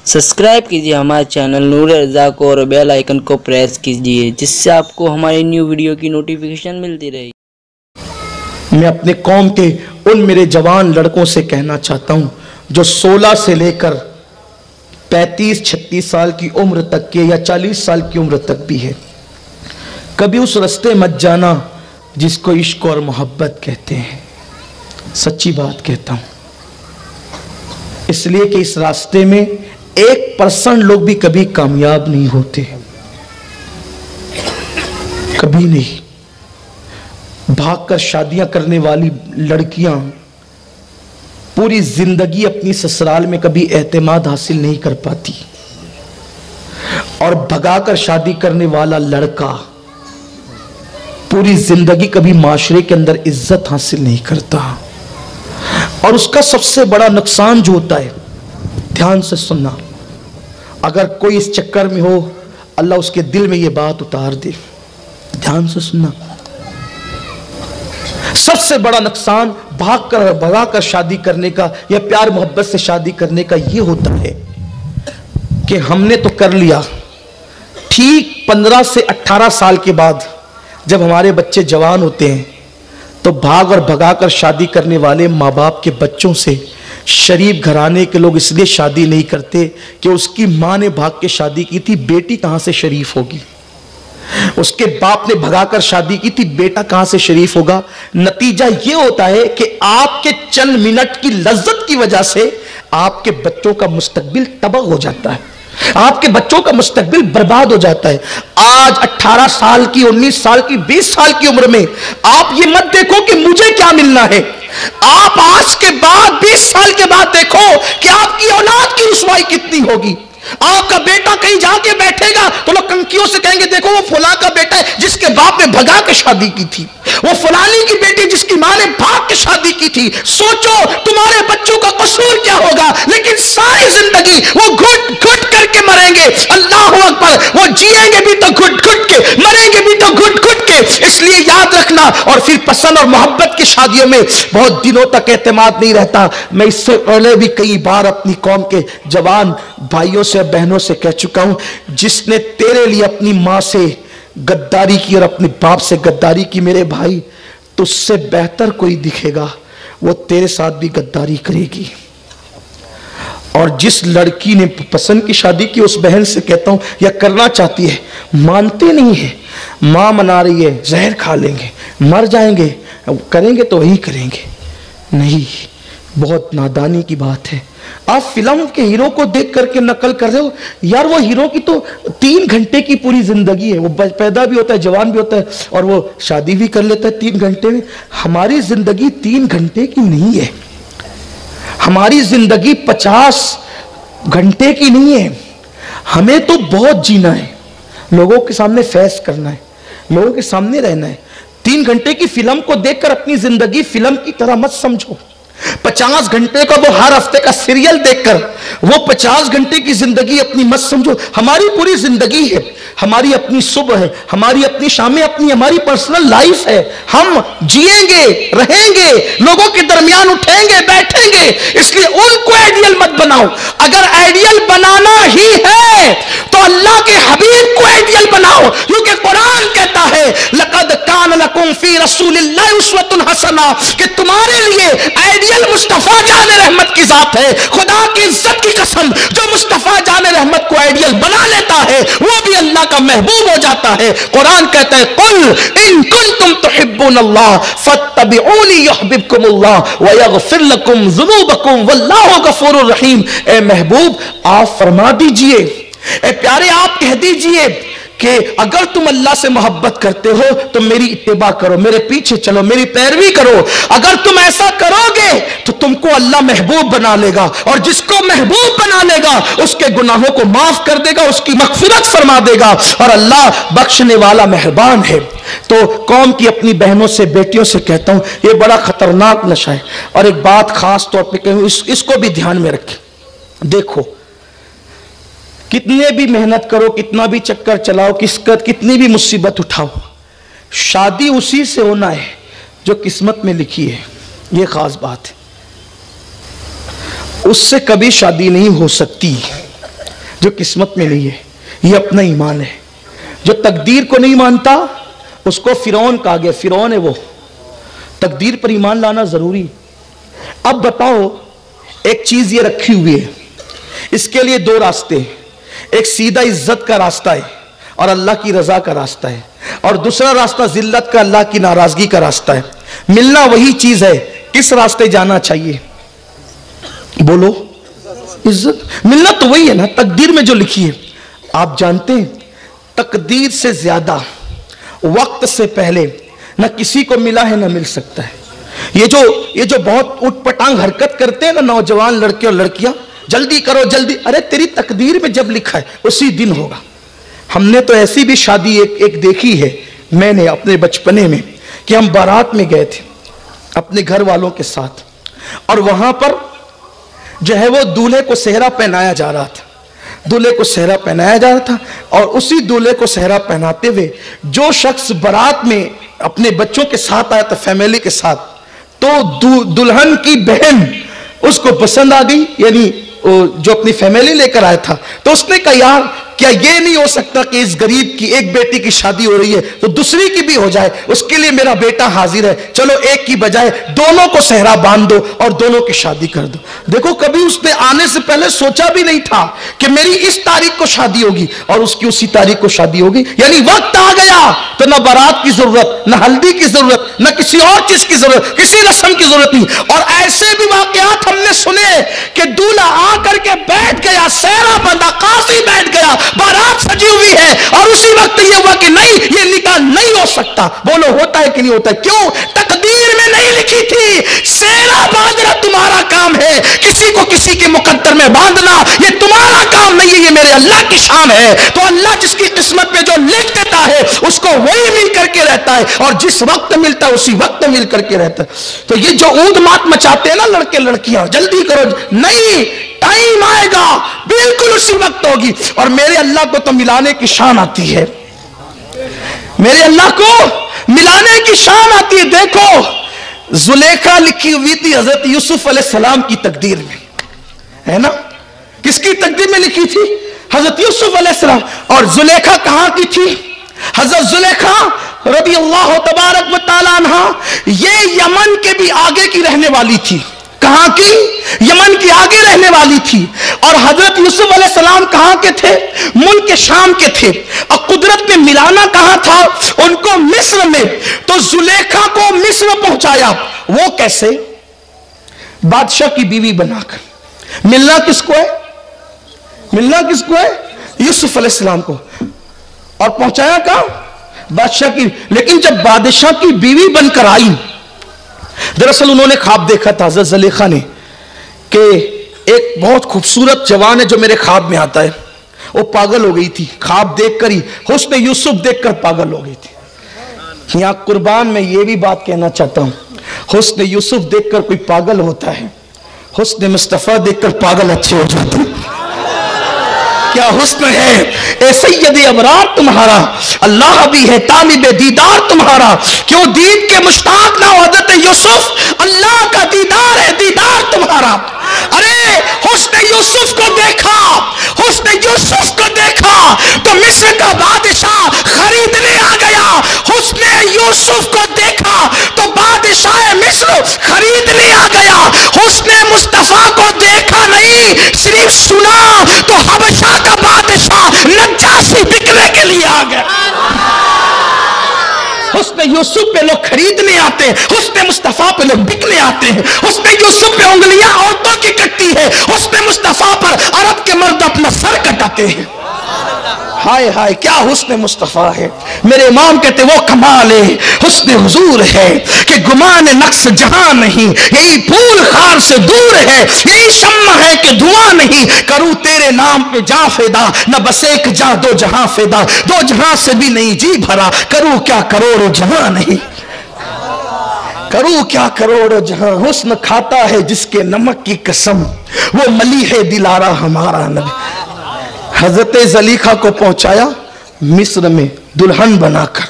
Subscribe कीजिए हमारे channel नूर रज़ा को और बेल आइकन को प्रेस कीजिए जिससे आपको हमारी न्यू वीडियो की नोटिफिकेशन मिलती रहे। मैं अपने कौम के उन मेरे जवान लड़कों से कहना चाहता हूं जो 16 से लेकर 35-36 साल की उम्र तक के या 40 साल की उम्र तक भी है, कभी उस रास्ते मत जाना जिसको इश्क और मोहब्बत कहते हैं। सच्ची बात कहता हूं, इसलिए कि इस रास्ते में 1% लोग भी कभी कामयाब नहीं होते, कभी नहीं। भागकर शादियां करने वाली लड़कियां पूरी जिंदगी अपनी ससुराल में कभी एतमाद हासिल नहीं कर पाती, और भगाकर शादी करने वाला लड़का पूरी जिंदगी कभी माशरे के अंदर इज्जत हासिल नहीं करता। और उसका सबसे बड़ा नुकसान जो होता है, ध्यान से सुनना, अगर कोई इस चक्कर में हो, अल्लाह उसके दिल में ये बात उतार दे, ध्यान से सुनना, सबसे बड़ा नुकसान भगाकर शादी करने का या प्यार मोहब्बत से शादी करने का ये होता है कि हमने तो कर लिया, ठीक 15 से 18 साल के बाद जब हमारे बच्चे जवान होते हैं तो भाग और भगाकर शादी करने वाले माँ बाप के बच्चों से शरीफ घराने के लोग इसलिए शादी नहीं करते कि उसकी माँ ने भाग के शादी की थी, बेटी कहां से शरीफ होगी। उसके बाप ने भगाकर शादी की थी, बेटा कहां से शरीफ होगा। नतीजा यह होता है कि आपके चंद मिनट की लज्जत की वजह से आपके बच्चों का मुस्तकबिल तबाह हो जाता है, आपके बच्चों का मुस्तकबिल बर्बाद हो जाता है। आज 18 साल की, 19 साल की, 20 साल की उम्र में आप ये मत देखो कि मुझे क्या मिलना है, आप आज के बाद 20 साल के बाद देखो कि आपकी औलाद की रुसवाई कितनी होगी। आपका बेटा कहीं जाके बैठेगा तो लोग कंकियों से कहेंगे देखो वो फुला का बेटा है जिसके बाप ने भगा के शादी की थी, वो फलानी की बेटी जिसकी मां ने भाग के शादी की थी। सोचो तुम्हारे बच्चों का कसूर क्या होगा, लेकिन सारी जिंदगी वो घुट घुट करके मरेंगे। अल्लाह अकबर, वो जिएंगे भी तो घुट घुट के, मरेंगे भी तो घुट घुट के। इसलिए याद रखना। और फिर पसंद और मोहब्बत की शादियों में बहुत दिनों तक एतमाद नहीं रहता। मैं इससे पहले भी कई बार अपनी कौम के जवान भाइयों से बहनों से कह चुका हूं, जिसने तेरे लिए अपनी मां से गद्दारी की और अपने बाप से गद्दारी की मेरे भाई, तुझसे बेहतर कोई दिखेगा वो तेरे साथ भी गद्दारी करेगी। और जिस लड़की ने पसंद की शादी की उस बहन से कहता हूं या करना चाहती है, मानते नहीं है, मां मना रही है, जहर खा लेंगे, मर जाएंगे, करेंगे तो वही करेंगे। नहीं, बहुत नादानी की बात है। आप फिल्म के हीरो को देख करके नकल कर रहे हो, यार वो हीरो की तो 3 घंटे की पूरी जिंदगी है, वो पैदा भी होता है, जवान भी होता है और वो शादी भी कर लेता है 3 घंटे में। हमारी जिंदगी 3 घंटे की नहीं है, हमारी जिंदगी 50 घंटे की नहीं है। हमें तो बहुत जीना है, लोगों के सामने फैस करना है, लोगों के सामने रहना है। 3 घंटे की फिल्म को देखकर अपनी जिंदगी फिल्म की तरह मत समझो। 50 घंटे का वो हर हफ्ते का सीरियल देखकर वो 50 घंटे की जिंदगी अपनी मत समझो। हमारी पूरी जिंदगी है, हमारी अपनी सुबह है, हमारी अपनी शामें, अपनी हमारी पर्सनल लाइफ है। हम जिएंगे, रहेंगे, लोगों के दरमियान उठेंगे, बैठेंगे। इसलिए उनको आइडियल मत बनाओ। अगर आइडियल बनाना ही है तो अल्लाह के हबीब को आइडियल बनाओ, क्योंकि कुरान कहता है लक़द कान लकुम फी रसूलिल्लाहि उस्वतुन हसना, कि तुम्हारे लिए आइडियल मुस्तफा जाने रहमत की जात है। खुदा की इज्जत की कसम, जो मुस्तफा जाने रहमत को आइडियल बना लेता है वो भी अल्लाह का महबूब हो जाता है। कुरान कहता है कुल इन कुंतुम तुहिब्बुनल्लाह फत्तबिऊनी युहिब्बुकुमुल्लाह व यगफिर लकुम ज़ुनूबकुम वल्लाहु गफूरुर रहीम। ए महबूब आप फरमा दीजिए, ए प्यारे आप कह दीजिए कि अगर तुम अल्लाह से मोहब्बत करते हो तो मेरी इत्तिबा करो, मेरे पीछे चलो, मेरी पैरवी करो। अगर तुम ऐसा करोगे तो तुमको अल्लाह महबूब बना लेगा, और जिसको महबूब बना लेगा उसके गुनाहों को माफ कर देगा, उसकी मगफिरत फरमा देगा, और अल्लाह बख्शने वाला मेहरबान है। तो कौम की अपनी बहनों से, बेटियों से कहता हूं, यह बड़ा खतरनाक नशा है। और एक बात खास तौर पर कहूं, इसको भी ध्यान में रखें। देखो, कितने भी मेहनत करो, कितना भी चक्कर चलाओ, कितनी भी मुसीबत उठाओ, शादी उसी से होना है जो किस्मत में लिखी है। यह खास बात है, उससे कभी शादी नहीं हो सकती। जो किस्मत में नहीं है, ये अपना ईमान है। जो तकदीर को नहीं मानता उसको फिरौन कहा गया, फिरौन है वो। तकदीर पर ईमान लाना जरूरी। अब बताओ, एक चीज ये रखी हुई है, इसके लिए दो रास्ते हैं। एक सीधा इज्जत का रास्ता है और अल्लाह की रजा का रास्ता है, और दूसरा रास्ता जिल्लत का, अल्लाह की नाराजगी का रास्ता है। मिलना वही चीज है, किस रास्ते जाना चाहिए? बोलो, इज्जत। मिलना तो वही है ना, तकदीर में जो लिखी है। आप जानते हैं तकदीर से ज्यादा वक्त से पहले ना किसी को मिला है ना मिल सकता है। ये जो बहुत उटपटांग हरकत करते हैं ना नौजवान लड़के और लड़कियां, जल्दी करो जल्दी, अरे तेरी तकदीर में जब लिखा है उसी दिन होगा। हमने तो ऐसी भी शादी एक देखी है मैंने अपने बचपने में, कि हम बारात में गए थे अपने घर वालों के साथ, और वहां पर जो है वो दूल्हे को सेहरा पहनाया जा रहा था, दूल्हे को सेहरा पहनाया जा रहा था। और उसी दूल्हे को सेहरा पहनाते हुए जो शख्स बारात में अपने बच्चों के साथ आया था, फैमिली के साथ, तो दुल्हन की बहन उसको पसंद आ गई, यानी जो अपनी फैमिली लेकर आया था। तो उसने कहा यार क्या ये नहीं हो सकता कि इस गरीब की एक बेटी की शादी हो रही है तो दूसरी की भी हो जाए, उसके लिए मेरा बेटा हाजिर है, चलो एक की बजाय दोनों को सेहरा बांध दो और दोनों की शादी कर दो। देखो, कभी उसने आने से पहले सोचा भी नहीं था कि मेरी इस तारीख को शादी होगी और उसकी उसी तारीख को शादी होगी। यानी वक्त आ गया तो ना बारात की जरूरत, ना हल्दी की जरूरत, ना किसी और चीज की जरूरत, किसी रस्म की जरूरत नहीं। और ऐसे भी वाकयात हमने सुने कि दूल्हा आकर के बैठ गया, सेहरा बंधा, काजी बैठ गया, बारात सजी हुई है, और उसी वक्त ये हुआ कि नहीं, ये निकाह नहीं हो सकता। बोलो, होता है कि नहीं होता? क्यों? तकदीर में नहीं लिखी थी। सेहरा बांधना तुम्हारा काम है, किसी को किसी के मुकद्दर में बांधना ये तुम्हारा काम नहीं है, ये मेरे अल्लाह की शान है। तो अल्लाह जिसकी किस्मत में जो लिख देता है उसको वही मिल करके रहता है, और जिस वक्त मिलता है उसी वक्त मिल करके रहता है। तो ये जो ऊद मात मचाते हैं ना लड़के लड़कियां, जल्दी करो, नहीं, टाइम आएगा बिल्कुल उसी वक्त होगी। और मेरे अल्लाह को तो मिलाने की शान आती है, मेरे अल्लाह को मिलाने की शान आती है। देखो, जुलेखा लिखी हुई थी हजरत यूसुफ अलैहिस्सलाम की तकदीर में, है ना? किसकी तकदीर में लिखी थी? हजरत यूसुफ अलैहिस्सलाम। और जुलेखा कहां की थी? हजरत जुलेखा रज़ी अल्लाह तबारक व तआला अन्हा, ये यमन के भी आगे की रहने वाली थी। कहां की? यमन की आगे रहने वाली थी। और हजरत यूसुफ अलैहिस्सलाम कहां के थे? मुल्क शाम के थे। और कुदरत ने मिलाना कहां था? उनको मिस्र में। तो जुलेखा को मिस्र पहुंचाया। वो कैसे? बादशाह की बीवी बनाकर। मिलना किसको है? मिलना किसको है? यूसुफ अलैहिस्सलाम को। और पहुंचाया कहां? बादशाह की। लेकिन जब बादशाह की बीवी बनकर आई, दरअसल उन्होंने ख्वाब देखा था हज़रत ज़ुलेखा ने कि एक बहुत खूबसूरत जवान है जो मेरे ख्वाब में आता है। वो पागल हो गई थी ख्वाब देखकर ही, हुस्न यूसुफ देखकर पागल हो गई थी। यहां कुर्बान में ये भी बात कहना चाहता हूं, हुस्न यूसुफ देखकर कोई पागल होता है, हुस्न मुस्तफा देखकर पागल अच्छे हो जाते हैं। क्या हुस्न है ए सैयद अबरार तुम्हारा, अल्लाह भी है तालिब दीदार तुम्हारा। क्यों दीद के मुश्ताक ना हो हज़रत यूसुफ, अल्लाह का दीदार है दीदार तुम्हारा। अरे हुस्न यूसुफ को देखा, हुस्न यूसुफ को देखा तो मिस्र का बादशाह खरीदने आ गया। हुस्न यूसुफ को देखा तो बादशाह मिस्र खरीदने आ गया। हुस्न मुस्तफा को देखा नहीं, सिर्फ सुना तो हबशा का बादशाह नजाशी बिकने के लिए आ गया। हुस्न यूसुफ पे लोग खरीदने आते हैं, हुस्न मुस्तफा पे लोग बिकने आते हैं। हुस्न यूसुफ पे उंगलियां औरतों की कटती है, हुस्न मुस्तफा पर अरब के मर्द अपना सर कटाते हैं। हाय हाय क्या हुस्न मुस्तफा है। मेरे इमाम कहते वो कमाल है हुस्न हुजूर है कि गुमान नक्स जहां नहीं, यही फूल खार से दूर है, यही शम्मा है कि धुआं नहीं। करूं तेरे नाम पे जा फेदा, न बस एक जा दो जहां फेदा, दो जहां से भी नहीं जी भरा, करूं क्या करोड़ों जहां नहीं, करूं क्या करोड़ों जहां। हुस्न खाता है जिसके नमक की कसम, वो मली है दिलारा हमारा नबी। हजरत ज़ुलेखा को पहुंचाया मिस्र में दुल्हन बनाकर।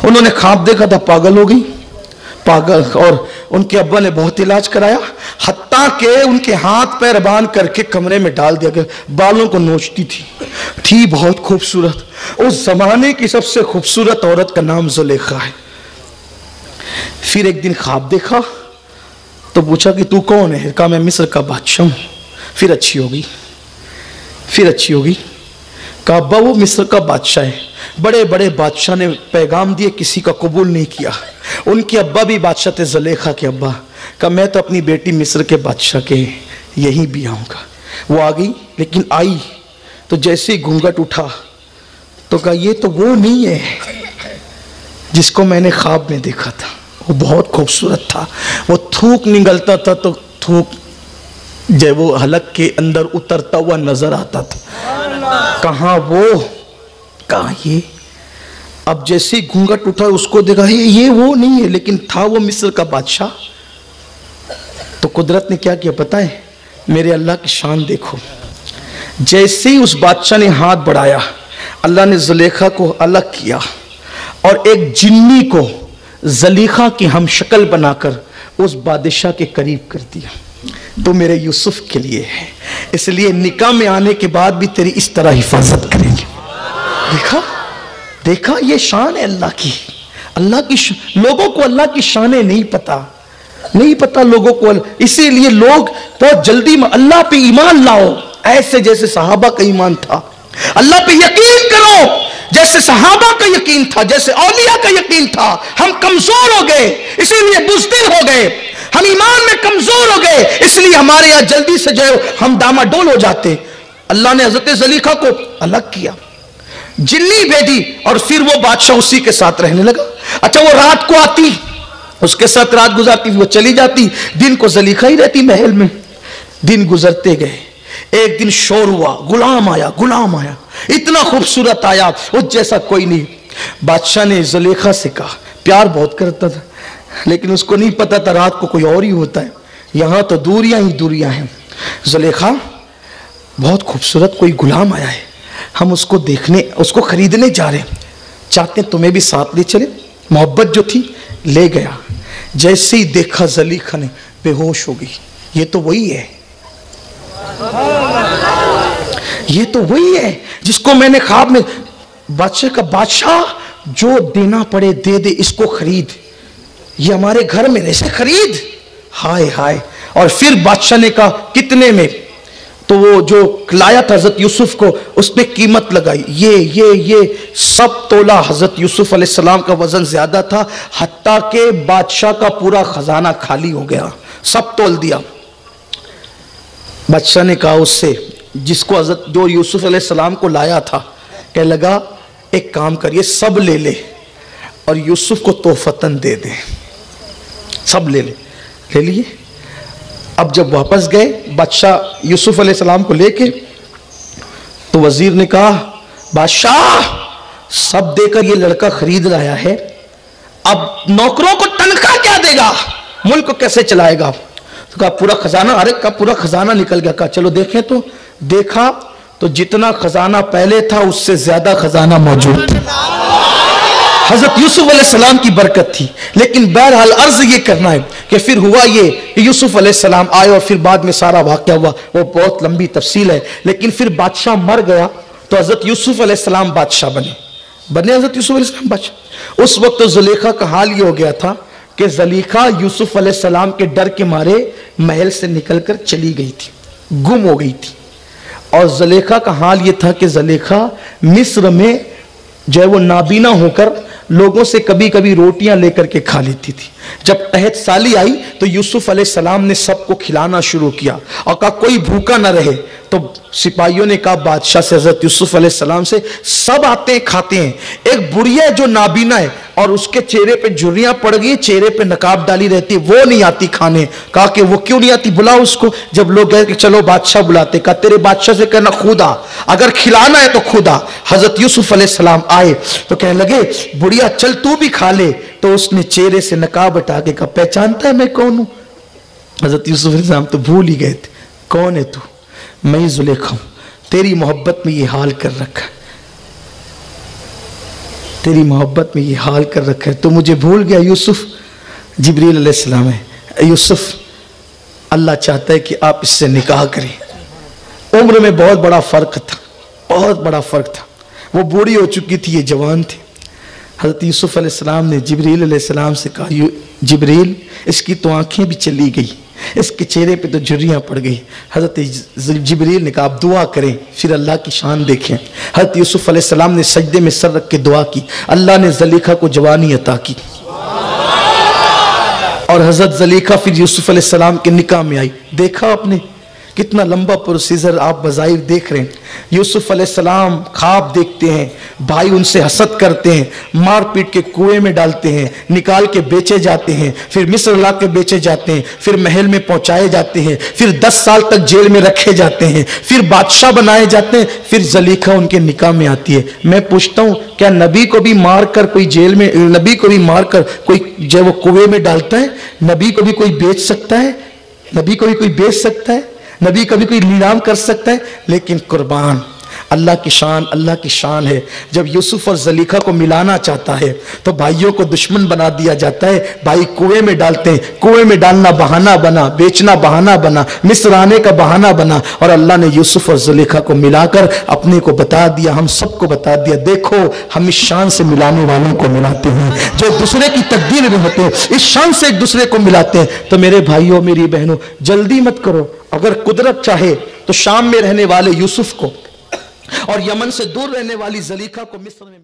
उन्होंने ख्वाब देखा था, पागल हो गई, पागल। और उनके अब्बा ने बहुत इलाज कराया, हत्ता حتیٰ کہ ان کے ہاتھ پیر باندھ کر کے کمرے میں ڈال دیا گیا، بالوں کو نوچتی تھی بہت خوبصورت۔ اس زمانے کی سب سے خوبصورت عورت کا نام زلیخا ہے۔ پھر ایک دن خواب دیکھا تو پوچھا کہ تو کون ہے؟ کہا میں مصر کا بادشاہ ہوں۔ پھر اچھی ہوگی، پھر اچھی ہوگی۔ کہا ابا وہ مصر کا بادشاہ ہے، بڑے بڑے بادشاہ نے پیغام دیے، کسی کا قبول نہیں کیا۔ ان کے ابا بھی بادشاہ تھے، زلیخا کے ابا۔ کہا میں تو اپنی بیٹی مصر کے بادشاہ کے یہی بھی آؤں گا۔ وہ آ گئی، لیکن آئی تو جیسے ہی گھونگھٹ اٹھا تو کہا یہ تو وہ نہیں ہے جس کو میں نے خواب میں دیکھا تھا۔ وہ بہت خوبصورت تھا، وہ تھوک نگلتا تھا تو تھوک جب وہ حلق کے اندر اترتا ہوا نظر آتا تھا۔ کہاں وہ؟ کہاں یہ؟ اب جیسے گھونگھٹ اٹھا اس کو دیکھا یہ وہ نہیں ہے، لیکن تھا وہ مصر کا بادشاہ۔ تو قدرت نے کیا کیا پتہ ہے؟ میرے اللہ کی شان دیکھو۔ جیسے ہی اس بادشاہ نے ہاتھ بڑھایا، اللہ نے زلیخا کو الگ کیا اور ایک جنی کو زلیخا کی ہم شکل بنا کر اس بادشاہ کے قریب کر دیا۔ تو میرے یوسف کے لیے ہے، اس لیے نکاح میں آنے کے بعد بھی تیری اس طرح حفاظت کریں گے۔ دیکھا دیکھا، یہ شان ہے اللہ کی۔ اللہ کی لوگوں کو اللہ کی شانیں نہیں پتا لوگوں کو، اسی لیے لوگ بہت جلدی اللہ پہ ایمان لاؤ ایسے جیسے صحابہ کا ایمان تھا۔ اللہ پہ یقین کرو جیسے صحابہ کا یقین تھا، جیسے اولیاء کا یقین تھا۔ ہم کمزور ہو گئے، اسی لیے بزدل ہو گئے، ہم ایمان میں کمزور ہو گئے، اس لیے ہمارے یہاں جلدی سے جو ہم ڈاما ڈول ہو جاتے۔ اللہ نے حضرت زلیخا کو الگ کیا، جنی بھیجی، اور پھر وہ بادشاہ اسی کے ساتھ رہنے لگا۔ اچھا وہ رات کو آتی، اس کے ساتھ رات گزارتی، وہ چلی جاتی، دن کو زلیخا ہی رہتی محل میں۔ دن گزرتے گئے، ایک دن شور ہوا، غلام آیا، اتنا خوبصورت آیا، اس جیسا کوئی نہیں۔ بادشاہ نے زلیخا سے کہا، پیار بہت کرتا تھا لیکن اس کو نہیں پتا تھا رات کو کوئی اور ہی ہوتا ہے، یہاں تو دوریاں ہی دوریاں ہیں۔ زلیخا بہت خوبصورت کوئی غلام آیا ہے، ہم اس کو دیکھنے، اس کو خریدنے جا رہے ہیں، چاہتے ہیں تمہیں بھی ساتھ لے چلے۔ محبت جو تھی لے گیا، جیسے ہی دیکھا زلیخا نے بے ہوش ہو گئی۔ یہ تو وہی ہے، یہ تو وہی ہے جس کو میں نے خواب میں، بادشاہ کا بادشاہ جو دینا پڑے دے دے، اس کو خرید، یہ ہمارے گھر میں ایسے خرید، ہائے ہائے۔ اور پھر بادشاہ نے کہا کتنے میں؟ تو وہ جو لایا تھا حضرت یوسف کو، اس پہ قیمت لگائی، یہ سب تولہ۔ حضرت یوسف علیہ السلام کا وزن زیادہ تھا، حتیٰ کہ بادشاہ کا پورا خزانہ خالی ہو گیا، سب تول دیا۔ بادشاہ نے کہا اس سے جس کو حضرت جو یوسف علیہ السلام کو لایا تھا، کہنے لگا ایک کام کر، یہ سب لے لے اور یوسف کو تحفتاً دے دے، سب لے لیے۔ اب جب واپس گئے بادشاہ یوسف علیہ السلام کو لے کے، تو وزیر نے کہا بادشاہ سب دے کر یہ لڑکا خرید لایا ہے، اب نوکروں کو تنخواہ کیا دے گا، ملک کو کیسے چلائے گا؟ تو کہا پورا خزانہ، ارے کا پورا خزانہ نکل گیا۔ کہا چلو دیکھیں، تو دیکھا تو جتنا خزانہ پہلے تھا اس سے زیادہ خزانہ موجود تھا۔ حضرت یوسف علیہ السلام کی برکت تھی۔ لیکن بہرحال عرض یہ کرنا ہے کہ پھر ہوا یہ کہ یوسف علیہ السلام آئے اور پھر بعد میں سارا واقعہ ہوا، وہ بہت لمبی تفصیل ہے۔ لیکن پھر بادشاہ مر گیا تو حضرت یوسف علیہ السلام بادشاہ بنے حضرت یوسف علیہ السلام بادشاہ۔ اس وقت تو زلیخا کا حال یہ ہو گیا تھا کہ زلیخا یوسف علیہ السلام کے ڈر کے مارے محل سے نکل کر چلی گئی تھی، گم ہو گئی تھی۔ اور زلیخا کا حال یہ تھا کہ زلیخا مصر میں جو ہے وہ نابینا ہو کر لوگوں سے کبھی کبھی روٹیاں لے کر کے کھا لیتی تھی۔ جب قحط سالی آئی تو یوسف علیہ السلام نے سب کو کھلانا شروع کیا اور کہا کوئی بھوکا نہ رہے۔ تو سپاہیوں نے کہا بادشاہ سے، حضرت یوسف علیہ السلام سے، سب آتے ہیں کھاتے ہیں، ایک بڑھیا جو نابینا ہے اور اس کے چہرے پہ جھریاں پڑ گئی، چہرے پہ نقاب ڈالی رہتی، وہ نہیں آتی کھانے۔ کہا کہ وہ کیوں نہیں آتی، بلا اس کو۔ جب لوگ گئے کہ چلو بادشاہ بلاتے، کہا تیرے بادشاہ سے کہنا خود آ، اگر کھلانا ہے تو خود آ۔ حضرت یوسف علیہ السلام آئے تو کہنے لگے بڑھیا چل تو بھی کھا لے۔ تو اس نے چہرے سے نقاب ہٹا کے کہا پہچانتا ہے میں کون ہوں؟ حضرت یوسف علیہ السلام تو بھول ہی گئے تھے، کون ہے تو؟ میں ہی زلیخا ہوں، تیری محبت میں یہ حال کر رکھا ہے، تیری محبت میں یہ حال کر رکھا ہے، تو مجھے بھول گیا یوسف؟ جبریل علیہ السلام ہے، یوسف अल्लाह चाहता है कि आप इससे निकाह करें। उम्र में बहुत बड़ा फर्क था, बहुत बड़ा फर्क था। वो बूढ़ी हो चुकी थी, ये जवान थे। हज़रत यूसुफ अलैहिस्सलाम ने जिब्रील अलैहिस्सलाम से कहा, जिब्रील इसकी तो आंखें भी चली गई, इसके चेहरे पे तो झुर्रियाँ पड़ गई। हज़रत जिब्रील ने कहा आप दुआ करें, फिर अल्लाह की शान देखें। हज़रत यूसुफ अलैहिस्सलाम ने सजदे में सर रख के दुआ की, अल्लाह ने ज़लीखा को जवानी अता की और हज़रत ज़लीखा फिर यूसुफ अलैहिस्सलाम के निकाह में आई। देखा आपने कितना लंबा प्रोसीजर आप बज़ाहिर देख रहे हैं। यूसुफ अलैहिस्सलाम ख्वाब देखते हैं, भाई उनसे हसद करते हैं, मार पीट के कुएं में डालते हैं, निकाल के बेचे जाते हैं, फिर मिस्र ला के बेचे जाते हैं, फिर महल में पहुंचाए जाते हैं, फिर 10 साल तक जेल में रखे जाते हैं, फिर बादशाह बनाए जाते हैं, फिर ज़लीखा उनके निकाह में आती है। मैं पूछता हूँ क्या नबी को भी मार कर कोई जेल में, नबी को भी मार कर कोई जो वो कुएं में डालता है? नबी को भी कोई बेच सकता है? नबी को भी कोई बेच सकता है? नबी कभी कोई नीलाम कर सकता है? लेकिन कुर्बान अल्लाह की शान है। जब यूसुफ और ज़लीखा को मिलाना चाहता है तो भाइयों को दुश्मन बना दिया जाता है। भाई कुएं में डालते हैं, कुएं में डालना बहाना बना, बेचना बहाना बना, मिस्र आने का बहाना बना, और अल्लाह ने यूसुफ और ज़लीखा को मिलाकर अपने को बता दिया, हम सबको बता दिया, देखो हम इस शान से मिलाने वालों को मिलाते हैं जो दूसरे की तकदीर में होते हैं, इस शान से एक दूसरे को मिलाते हैं। तो मेरे भाइयों मेरी बहनों, जल्दी मत करो। अगर कुदरत चाहे तो शाम में रहने वाले यूसुफ को और यमन से दूर रहने वाली ज़लीखा को मिस्र में